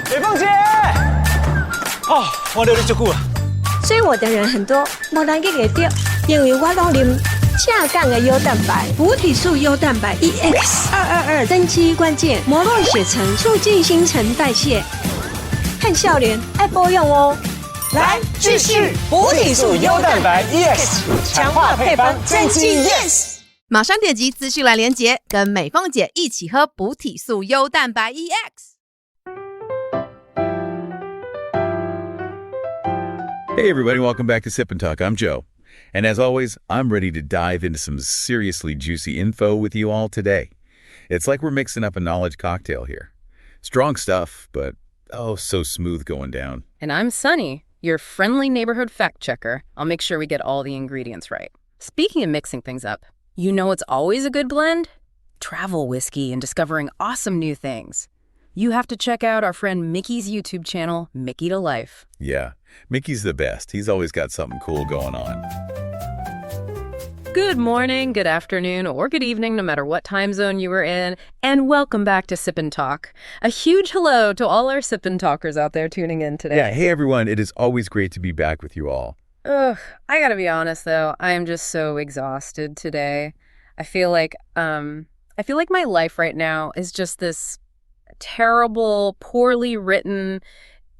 美凤姐，哦，我留你足久啊。追我的人很多，没人去给掉，因为我都啉正港的优蛋白，补体素优蛋白 EX222增肌关键，摩洛血橙促进新陈代谢，看笑脸爱保养哦。来，继续补体素优蛋白 EX， 强化配方，增肌 yes。马上点击资讯栏连结，跟美凤姐一起喝补体素优蛋白 EX。Hey everybody, welcome back to Sip&Talk. I'm Joe. And as always, I'm ready to dive into some seriously juicy info with you all today. It's like we're mixing up a knowledge cocktail here. Strong stuff, but oh, so smooth going down. And I'm Sunny, your friendly neighborhood fact checker. I'll make sure we get all the ingredients right. Speaking of mixing things up, you know what's always a good blend? Travel whiskey and discovering awesome new things. You have to check out our friend Mickey's YouTube channel, Mickey to Life. Yeah, Mickey's the best. He's always got something cool going on. Good morning, good afternoon, or good evening, no matter what time zone you were in, and welcome back to Sip&Talk. A huge hello to all our Sip&Talkers out there tuning in today. Yeah, hey everyone, it is always great to be back with you all. Ugh, I gotta be honest though, I am just so exhausted today. I feel like my life right now is just this terrible, poorly written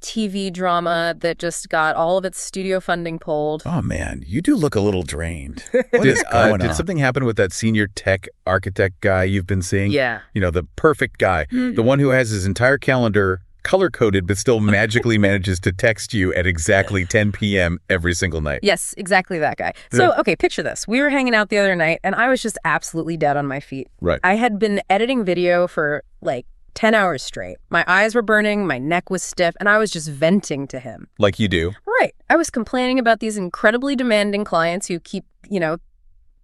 TV drama that just got all of its studio funding pulled. Oh man, you do look a little drained. Did something happen with that senior tech architect guy you've been seeing? Yeah. You know, the perfect guy. The one who has his entire calendar color-coded but still magically manages to text you at exactly 10 p.m. every single night. Yes, exactly that guy. So, okay, picture this. We were hanging out the other night, and I was just absolutely dead on my feet. Right. I had been editing video for, 10 hours straight. My eyes were burning, my neck was stiff, and I was just venting to him. Like you do. Right. I was complaining about these incredibly demanding clients who keep,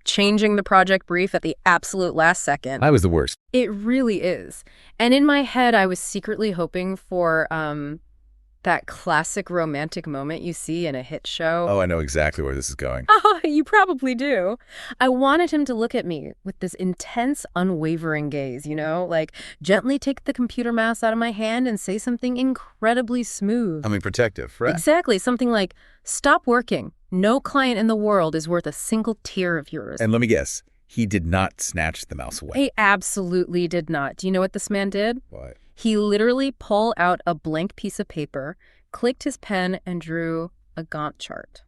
changing the project brief at the absolute last second. I was the worst. It really is. And in my head, I was secretly hoping for that classic romantic moment you see in a hit show. Oh, I know exactly where this is going. Oh, you probably do. I wanted him to look at me with this intense, unwavering gaze, gently take the computer mouse out of my hand and say something incredibly smooth. I mean, protective, right? Exactly. Something like, stop working. No client in the world is worth a single tear of yours. And let me guess, he did not snatch the mouse away. He absolutely did not. Do you know what this man did? What? He literally pulled out a blank piece of paper, clicked his pen, and drew a Gantt chart.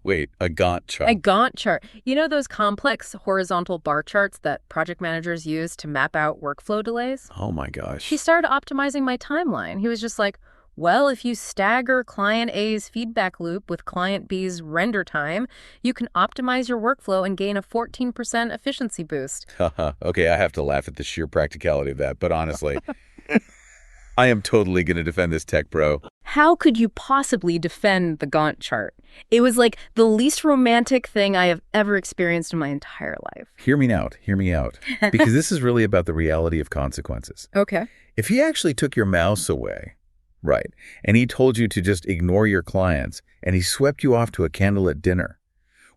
Wait, a Gantt chart. A Gantt chart. You know those complex horizontal bar charts that project managers use to map out workflow delays? Oh my gosh. He started optimizing my timeline. He was just like, well, if you stagger client A's feedback loop with client B's render time, you can optimize your workflow and gain a 14% efficiency boost. Okay, I have to laugh at the sheer practicality of that, but honestly, I am totally going to defend this tech bro. How could you possibly defend the Gantt chart? It was like the least romantic thing I have ever experienced in my entire life. Hear me out. Because this is really about the reality of consequences. Okay. If he actually took your mouse away, right, and he told you to just ignore your clients, and he swept you off to a candlelit dinner,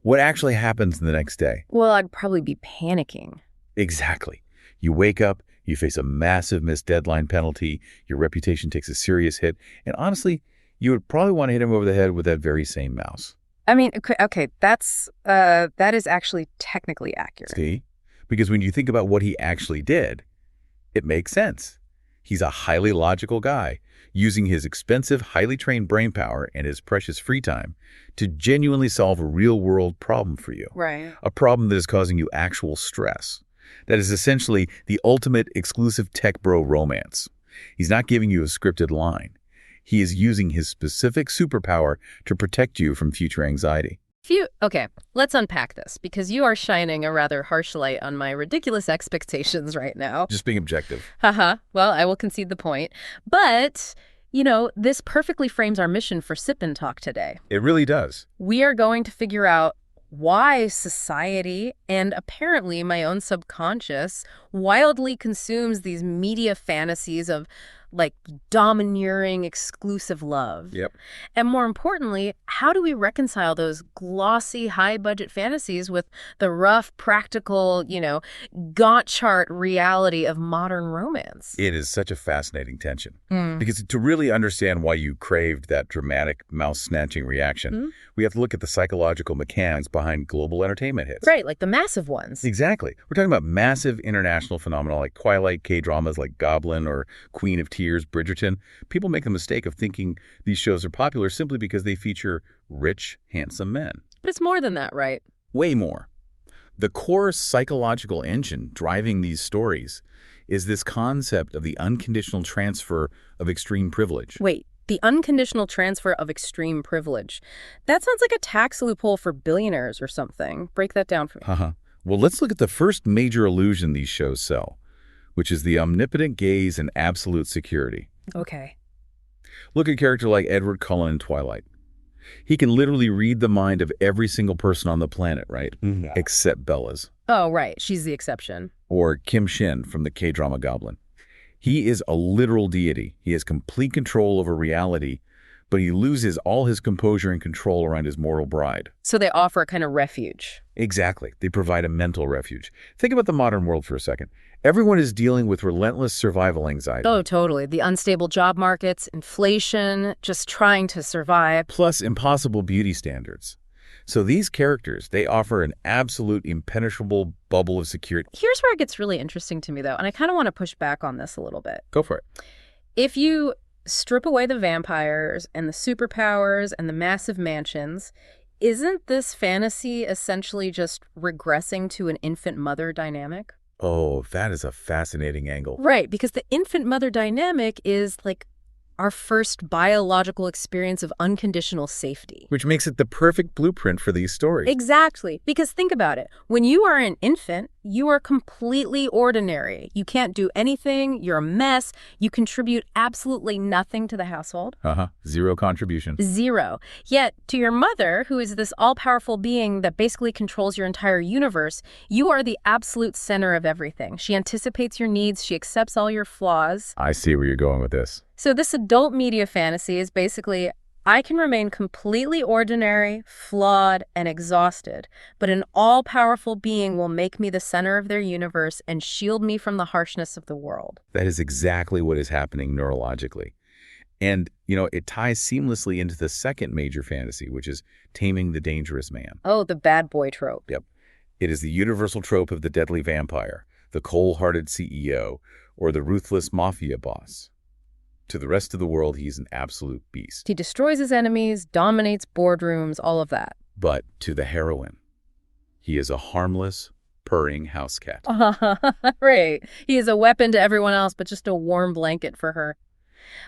what actually happens the next day? Well, I'd probably be panicking. Exactly. You wake up, you face a massive missed deadline penalty, your reputation takes a serious hit, and honestly, you would probably want to hit him over the head with that very same mouse. I mean, okay, that is actually technically accurate. See? Because when you think about what he actually did, it makes sense. He's a highly logical guy, using his expensive, highly trained brain power and his precious free time to genuinely solve a real-world problem for you. Right. A problem that is causing you actual stress. That is essentially the ultimate exclusive tech bro romance. He's not giving you a scripted line. He is using his specific superpower to protect you from future anxiety. Okay, let's unpack this, because you are shining a rather harsh light on my ridiculous expectations right now. Just being objective. Well, I will concede the point. But, this perfectly frames our mission for Sip&Talk today. It really does. We are going to figure out why society, and apparently my own subconscious, wildly consumes these media fantasies of like domineering, exclusive love. Yep. And more importantly, how do we reconcile those glossy, high-budget fantasies with the rough, practical, Gantt chart reality of modern romance? It is such a fascinating tension. Because to really understand why you craved that dramatic mouse-snatching reaction, we have to look at the psychological mechanics behind global entertainment hits. Right, like the massive ones. Exactly. We're talking about massive international phenomena like Twilight K-dramas like Goblin or Queen of Tears, Bridgerton. People make the mistake of thinking these shows are popular simply because they feature rich, handsome men. But it's more than that, right? Way more. The core psychological engine driving these stories is this concept of the unconditional transfer of extreme privilege. Wait, the unconditional transfer of extreme privilege. That sounds like a tax loophole for billionaires or something. Break that down for me. Well, let's look at the first major illusion these shows sell, which is the omnipotent gaze and absolute security. Okay. Look at a character like Edward Cullen in Twilight. He can literally read the mind of every single person on the planet, right? Except Bella's. Oh, right. She's the exception. Or Kim Shin from the K-drama Goblin. He is a literal deity. He has complete control over reality, but he loses all his composure and control around his mortal bride. So they offer a kind of refuge. Exactly. They provide a mental refuge. Think about the modern world for a second. Everyone is dealing with relentless survival anxiety. Oh, totally. The unstable job markets, inflation, just trying to survive. Plus impossible beauty standards. So these characters, they offer an absolute impenetrable bubble of security. Here's where it gets really interesting to me, though, and I kind of want to push back on this a little bit. Go for it. If you strip away the vampires and the superpowers and the massive mansions, isn't this fantasy essentially just regressing to an infant mother dynamic? Oh, that is a fascinating angle. Right, because the infant mother dynamic is like our first biological experience of unconditional safety. Which makes it the perfect blueprint for these stories. Exactly. Because think about it. When you are an infant, you are completely ordinary. You can't do anything. You're a mess. You contribute absolutely nothing to the household. Zero contribution. Zero. Yet to your mother, who is this all-powerful being that basically controls your entire universe, you are the absolute center of everything. She anticipates your needs. She accepts all your flaws. I see where you're going with this. So this adult media fantasy is basically, I can remain completely ordinary, flawed, and exhausted, but an all-powerful being will make me the center of their universe and shield me from the harshness of the world. That is exactly what is happening neurologically. And, it ties seamlessly into the second major fantasy, which is taming the dangerous man. Oh, the bad boy trope. Yep. It is the universal trope of the deadly vampire, the cold-hearted CEO, or the ruthless mafia boss. To the rest of the world, he's an absolute beast. He destroys his enemies, dominates boardrooms, all of that. But to the heroine, he is a harmless, purring house cat. Right. He is a weapon to everyone else, but just a warm blanket for her.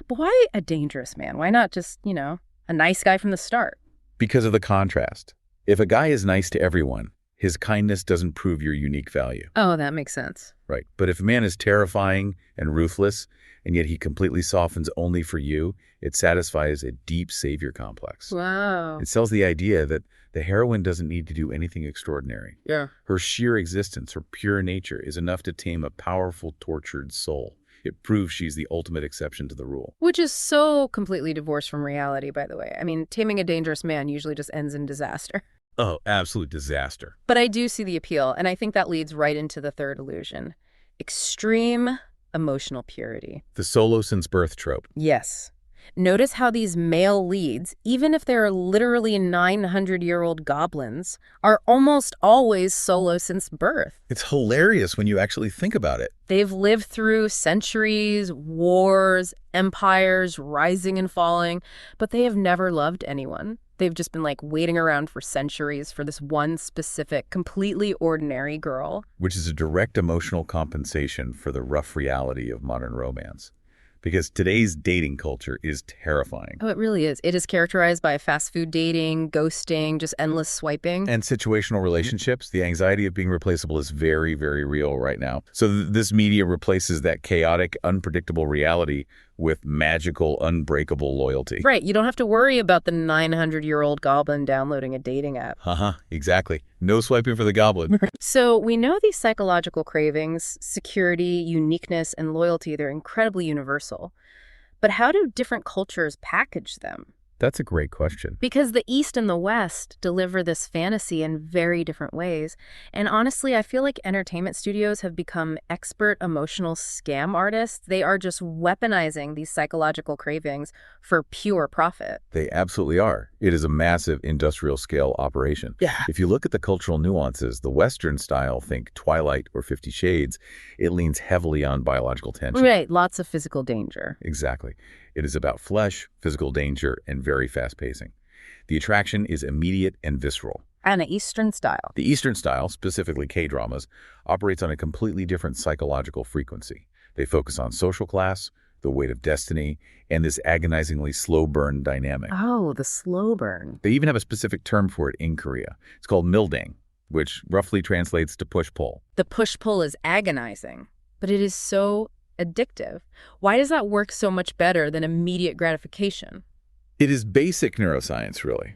But why a dangerous man? Why not just, a nice guy from the start? Because of the contrast. If a guy is nice to everyone, his kindness doesn't prove your unique value. Oh, that makes sense. Right. But if a man is terrifying and ruthless, and yet he completely softens only for you, it satisfies a deep savior complex. Wow. It sells the idea that the heroine doesn't need to do anything extraordinary. Yeah. Her sheer existence, her pure nature, is enough to tame a powerful, tortured soul. It proves she's the ultimate exception to the rule. Which is so completely divorced from reality, by the way. I mean, taming a dangerous man usually just ends in disaster. Oh, absolute disaster. But I do see the appeal, and I think that leads right into the third illusion. Extreme emotional purity. The solo since birth trope. Yes. Notice how these male leads, even if they're literally 900-year-old goblins, are almost always solo since birth. It's hilarious when you actually think about it. They've lived through centuries, wars, empires, rising and falling, but they have never loved anyone. They've just been waiting around for centuries for this one specific, completely ordinary girl. Which is a direct emotional compensation for the rough reality of modern romance. Because today's dating culture is terrifying. Oh, it really is. It is characterized by fast food dating, ghosting, just endless swiping. And situational relationships. The anxiety of being replaceable is very, very real right now. So this media replaces that chaotic, unpredictable reality with magical, unbreakable loyalty. Right, you don't have to worry about the 900-year-old goblin downloading a dating app. Exactly. No swiping for the goblin. So we know these psychological cravings, security, uniqueness, and loyalty, they're incredibly universal. But how do different cultures package them? That's a great question. Because the East and the West deliver this fantasy in very different ways. And honestly, I feel like entertainment studios have become expert emotional scam artists. They are just weaponizing these psychological cravings for pure profit. They absolutely are. It is a massive industrial scale operation. Yeah. If you look at the cultural nuances, the Western style, think Twilight or 50 Shades, it leans heavily on biological tension. Right, lots of physical danger. Exactly. It is about flesh, physical danger, and very fast pacing. The attraction is immediate and visceral. And the Eastern style. The Eastern style, specifically K-dramas, operates on a completely different psychological frequency. They focus on social class, the weight of destiny, and this agonizingly slow burn dynamic. Oh, the slow burn. They even have a specific term for it in Korea. It's called mildang, which roughly translates to push-pull. The push-pull is agonizing, but it is so addictive. Why does that work so much better than immediate gratification? It is basic neuroscience, really.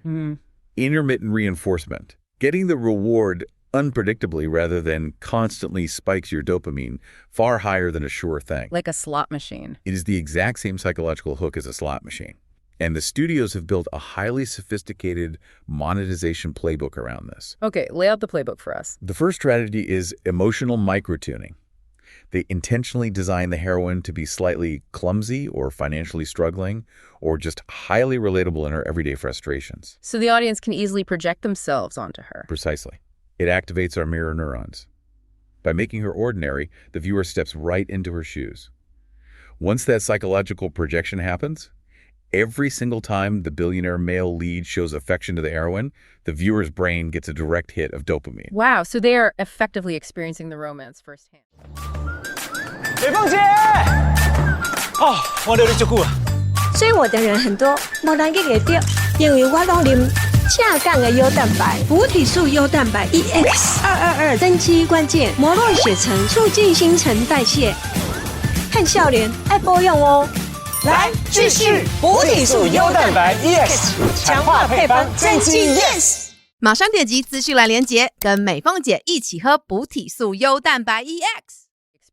Intermittent reinforcement. Getting the reward unpredictably rather than constantly spikes your dopamine far higher than a sure thing. Like a slot machine. It is the exact same psychological hook as a slot machine. And the studios have built a highly sophisticated monetization playbook around this. Okay, lay out the playbook for us. The first strategy is emotional microtuning. They intentionally design the heroine to be slightly clumsy or financially struggling or just highly relatable in her everyday frustrations. So the audience can easily project themselves onto her. Precisely. It activates our mirror neurons. By making her ordinary, the viewer steps right into her shoes. Once that psychological projection happens, every single time the billionaire male lead shows affection to the heroine, the viewer's brain gets a direct hit of dopamine. Wow, so they are effectively experiencing the romance firsthand. 美凤姐，哦，我留你足久了。追我的人很多，没人去给掉，因为我拢啉正港的优蛋白，补体素优蛋白 EX222增肌关键，摩洛血橙促进新陈代谢，看笑脸爱保养哦。来，继续补体素优蛋白 EX， 强化配方，增肌 Yes。马上点击资讯栏连结，跟美凤姐一起喝补体素优蛋白 EX。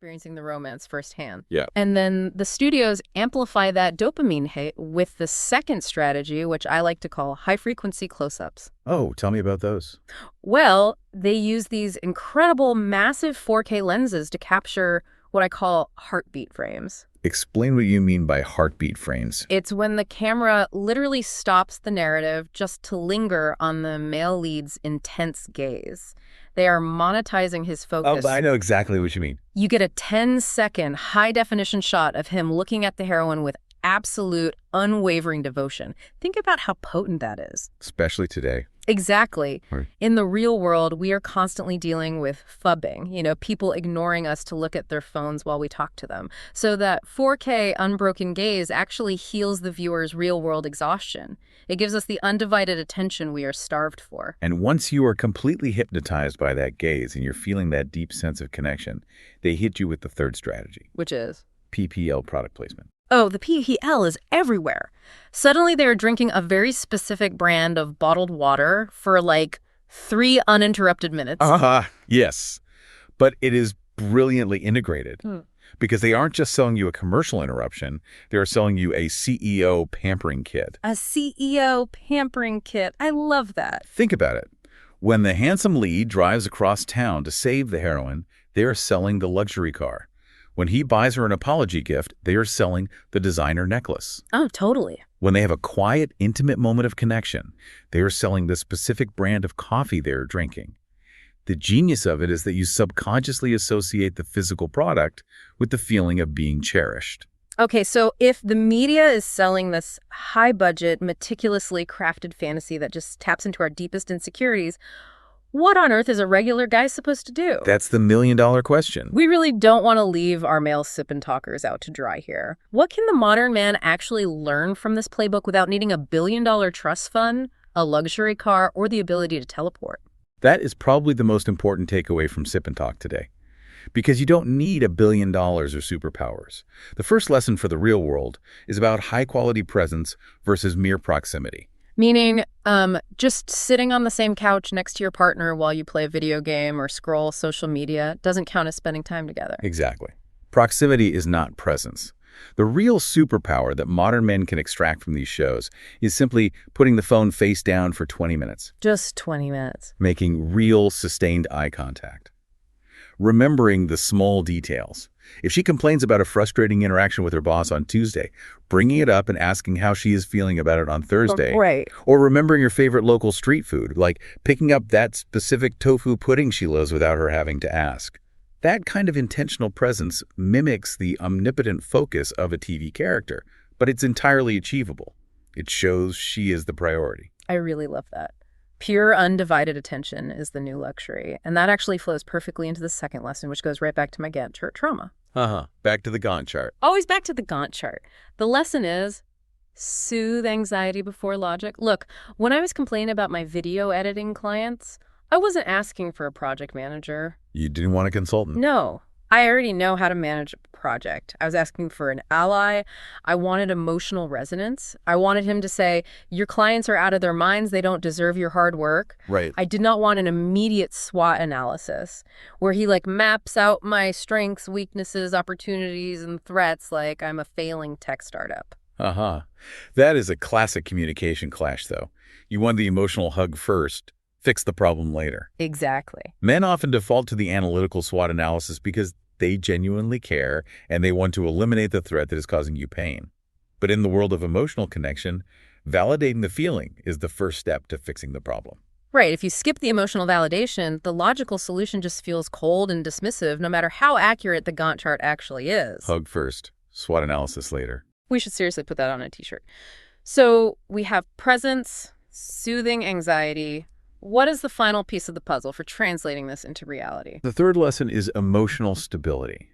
Experiencing the romance firsthand. Yeah. And then the studios amplify that dopamine hit with the second strategy, which I like to call high-frequency close-ups. Oh, tell me about those. Well, they use these incredible massive 4K lenses to capture what I call heartbeat frames. Explain what you mean by heartbeat frames. It's when the camera literally stops the narrative just to linger on the male lead's intense gaze. They are monetizing his focus. Oh, I know exactly what you mean. You get a 10-second high-definition shot of him looking at the heroine with absolute, unwavering devotion. Think about how potent that is. Especially today. Exactly. Right. In the real world, we are constantly dealing with phubbing, people ignoring us to look at their phones while we talk to them. So that 4K unbroken gaze actually heals the viewer's real-world exhaustion. It gives us the undivided attention we are starved for. And once you are completely hypnotized by that gaze and you're feeling that deep sense of connection, they hit you with the third strategy. Which is? PPL product placement. Oh, the PPL is everywhere. Suddenly they're drinking a very specific brand of bottled water for like 3 uninterrupted minutes. Yes. But it is brilliantly integrated because they aren't just selling you a commercial interruption. They're selling you a CEO pampering kit. A CEO pampering kit. I love that. Think about it. When the handsome lead drives across town to save the heroine, they're selling the luxury car. When he buys her an apology gift, they are selling the designer necklace. Oh, totally. When they have a quiet, intimate moment of connection, they are selling the specific brand of coffee they're drinking. The genius of it is that you subconsciously associate the physical product with the feeling of being cherished. Okay, so if the media is selling this high-budget, meticulously crafted fantasy that just taps into our deepest insecurities, what on earth is a regular guy supposed to do? That's the million-dollar question. We really don't want to leave our male sip-and-talkers out to dry here. What can the modern man actually learn from this playbook without needing a billion-dollar trust fund, a luxury car, or the ability to teleport? That is probably the most important takeaway from Sip and Talk today. Because you don't need $1 billion or superpowers. The first lesson for the real world is about high-quality presence versus mere proximity. Meaning, just sitting on the same couch next to your partner while you play a video game or scroll social media doesn't count as spending time together. Exactly. Proximity is not presence. The real superpower that modern men can extract from these shows is simply putting the phone face down for 20 minutes. Just 20 minutes. Making real, sustained eye contact. Remembering the small details. If she complains about a frustrating interaction with her boss on Tuesday, bringing it up and asking how she is feeling about it on Thursday. Right. Or remembering your favorite local street food, like picking up that specific tofu pudding she loves without her having to ask. That kind of intentional presence mimics the omnipotent focus of a TV character, but it's entirely achievable. It shows she is the priority. I really love that. Pure, undivided attention is the new luxury. And that actually flows perfectly into the second lesson, which goes right back to my Gantt chart trauma. Back to the Gantt chart. Always back to the Gantt chart. The lesson is soothe anxiety before logic. Look, when I was complaining about my video editing clients, I wasn't asking for a project manager. You didn't want a consultant? No. I already know how to manage a project. I was asking for an ally. I wanted emotional resonance. I wanted him to say, your clients are out of their minds. They don't deserve your hard work. Right. I did not want an immediate SWOT analysis where he maps out my strengths, weaknesses, opportunities, and threats like I'm a failing tech startup. That is a classic communication clash, though. You want the emotional hug first. Fix the problem later. Exactly. Men often default to the analytical SWOT analysis because they genuinely care and they want to eliminate the threat that is causing you pain. But in the world of emotional connection, validating the feeling is the first step to fixing the problem. Right. If you skip the emotional validation, the logical solution just feels cold and dismissive, no matter how accurate the Gantt chart actually is. Hug first, SWOT analysis later. We should seriously put that on a t-shirt. So we have presence, soothing anxiety. What is the final piece of the puzzle for translating this into reality? The third lesson is emotional stability.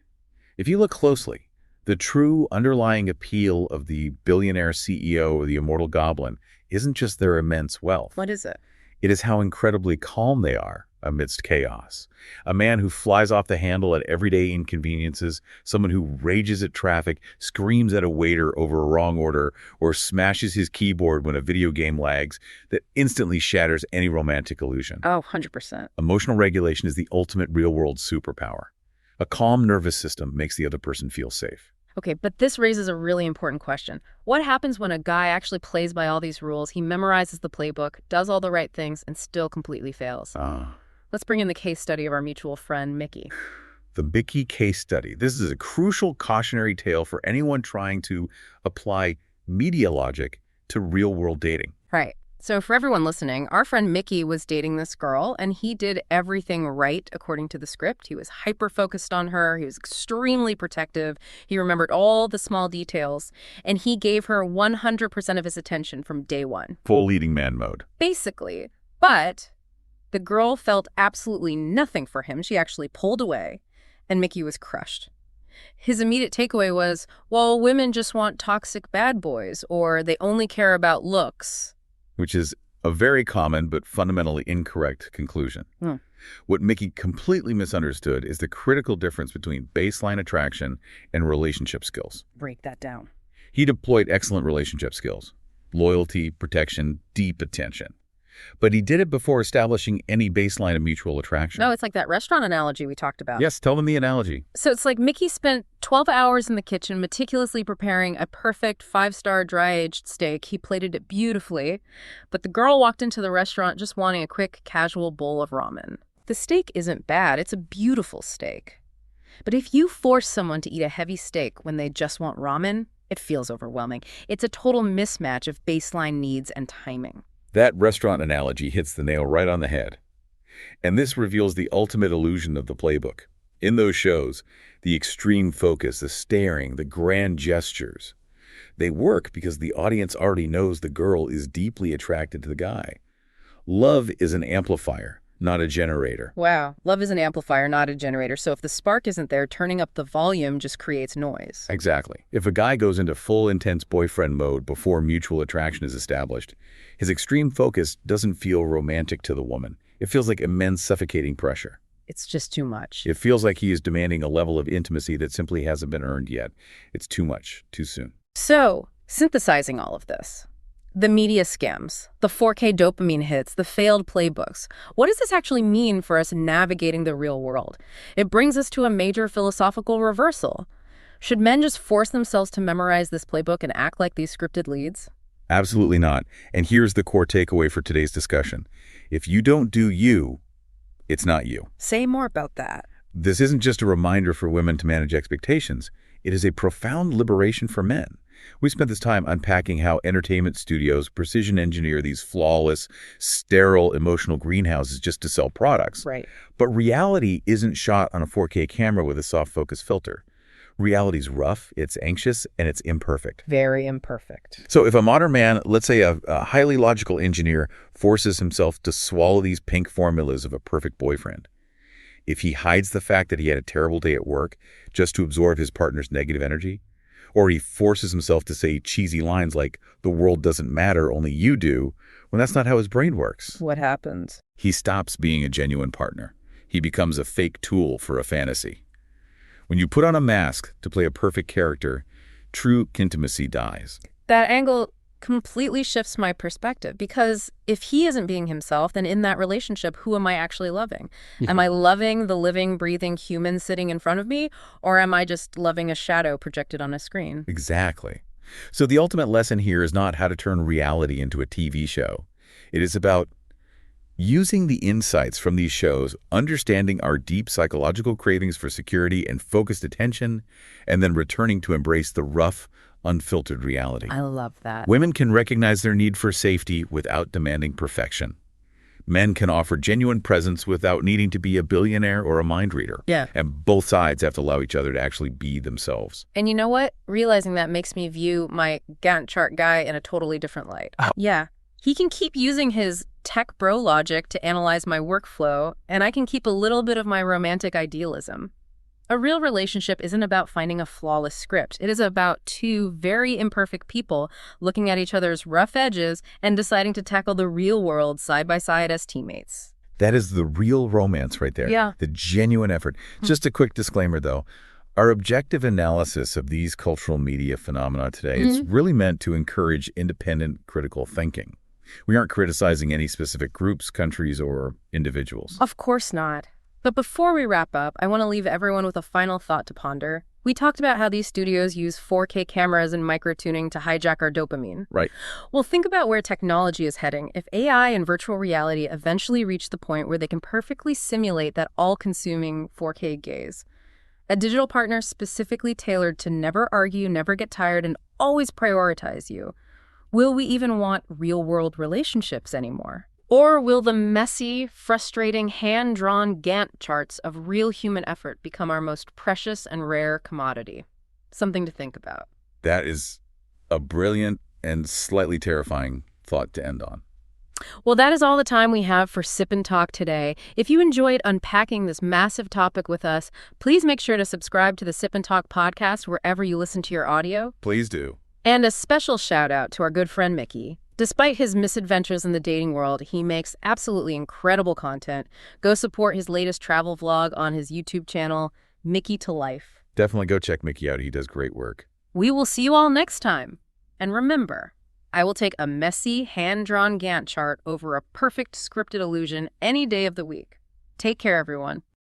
If you look closely, the true underlying appeal of the billionaire CEO of the Immortal Goblin isn't just their immense wealth. What is it? It is how incredibly calm they are amidst chaos. A man who flies off the handle at everyday inconveniences, someone who rages at traffic, screams at a waiter over a wrong order, or smashes his keyboard when a video game lags, that instantly shatters any romantic illusion. Oh, 100%. Emotional regulation is the ultimate real-world superpower. A calm nervous system makes the other person feel safe. Okay, but this raises a really important question. What happens when a guy actually plays by all these rules, he memorizes the playbook, does all the right things, and still completely fails? Let's bring in the case study of our mutual friend, Mickey. The Mickey case study. This is a crucial cautionary tale for anyone trying to apply media logic to real-world dating. Right. So for everyone listening, our friend Mickey was dating this girl, and he did everything right according to the script. He was hyper-focused on her. He was extremely protective. He remembered all the small details, and he gave her 100% of his attention from day one. Full leading man mode. Basically. But the girl felt absolutely nothing for him. She actually pulled away, and Mickey was crushed. His immediate takeaway was, well, women just want toxic bad boys, or they only care about looks. Which is a very common but fundamentally incorrect conclusion. What Mickey completely misunderstood is the critical difference between baseline attraction and relationship skills. Break that down. He deployed excellent relationship skills, loyalty, protection, deep attention. But he did it before establishing any baseline of mutual attraction. No, it's like that restaurant analogy we talked about. Yes, tell them the analogy. So it's like Mickey spent 12 hours in the kitchen meticulously preparing a perfect 5-star dry-aged steak. He plated it beautifully, but the girl walked into the restaurant just wanting a quick, casual bowl of ramen. The steak isn't bad. It's a beautiful steak. But if you force someone to eat a heavy steak when they just want ramen, it feels overwhelming. It's a total mismatch of baseline needs and timing. That restaurant analogy hits the nail right on the head. And this reveals the ultimate illusion of the playbook. In those shows, the extreme focus, the staring, the grand gestures, they work because the audience already knows the girl is deeply attracted to the guy. Love is an amplifier, not a generator. Wow. Love is an amplifier, not a generator. So if the spark isn't there, turning up the volume just creates noise. Exactly. If a guy goes into full intense boyfriend mode before mutual attraction is established, his extreme focus doesn't feel romantic to the woman. It feels like immense suffocating pressure. It's just too much. It feels like he is demanding a level of intimacy that simply hasn't been earned yet. It's too much, too soon. So, synthesizing all of this, the media scams, the 4K dopamine hits, the failed playbooks, what does this actually mean for us navigating the real world? It brings us to a major philosophical reversal. Should men just force themselves to memorize this playbook and act like these scripted leads? Absolutely not. And here's the core takeaway for today's discussion. If you don't do you, it's not you. Say more about that. This isn't just a reminder for women to manage expectations. It is a profound liberation for men. We spent this time unpacking how entertainment studios precision engineer these flawless, sterile, emotional greenhouses just to sell products. Right. But reality isn't shot on a 4K camera with a soft focus filter. Reality's rough, it's anxious, and it's imperfect. Very imperfect. So if a modern man, let's say a highly logical engineer, forces himself to swallow these pink formulas of a perfect boyfriend, if he hides the fact that he had a terrible day at work just to absorb his partner's negative energy, or he forces himself to say cheesy lines like, the world doesn't matter, only you do, when that's not how his brain works. What happens? He stops being a genuine partner. He becomes a fake tool for a fantasy. When you put on a mask to play a perfect character, true intimacy dies. That angle completely shifts my perspective, because if he isn't being himself, then in that relationship, who am I actually loving? Yeah. Am I loving the living, breathing human sitting in front of me, or am I just loving a shadow projected on a screen? Exactly. So the ultimate lesson here is not how to turn reality into a TV show. It is about using the insights from these shows, understanding our deep psychological cravings for security and focused attention, and then returning to embrace the rough, unfiltered reality. I love that. Women can recognize their need for safety without demanding perfection. Men can offer genuine presence without needing to be a billionaire or a mind reader. Yeah. And both sides have to allow each other to actually be themselves. And you know what? Realizing that makes me view my Gantt chart guy in a totally different light. Oh. Yeah. He can keep using his tech bro logic to analyze my workflow, and I can keep a little bit of my romantic idealism. A real relationship isn't about finding a flawless script. It is about two very imperfect people looking at each other's rough edges and deciding to tackle the real world side by side as teammates. That is the real romance right there. Yeah. The genuine effort. Just a quick disclaimer, though. Our objective analysis of these cultural media phenomena today is really meant to encourage independent, critical thinking. We aren't criticizing any specific groups, countries, or individuals. Of course not. But before we wrap up, I want to leave everyone with a final thought to ponder. We talked about how these studios use 4K cameras and microtuning to hijack our dopamine. Right. Well, think about where technology is heading. If AI and virtual reality eventually reach the point where they can perfectly simulate that all-consuming 4K gaze, a digital partner specifically tailored to never argue, never get tired, and always prioritize you, will we even want real-world relationships anymore? Or will the messy, frustrating, hand-drawn Gantt charts of real human effort become our most precious and rare commodity? Something to think about. That is a brilliant and slightly terrifying thought to end on. Well, that is all the time we have for Sip and Talk today. If you enjoyed unpacking this massive topic with us, please make sure to subscribe to the Sip and Talk podcast wherever you listen to your audio. Please do. And a special shout out to our good friend Mickey. Despite his misadventures in the dating world, he makes absolutely incredible content. Go support his latest travel vlog on his YouTube channel, Mickey to Life. Definitely go check Mickey out. He does great work. We will see you all next time. And remember, I will take a messy, hand-drawn Gantt chart over a perfect scripted illusion any day of the week. Take care, everyone.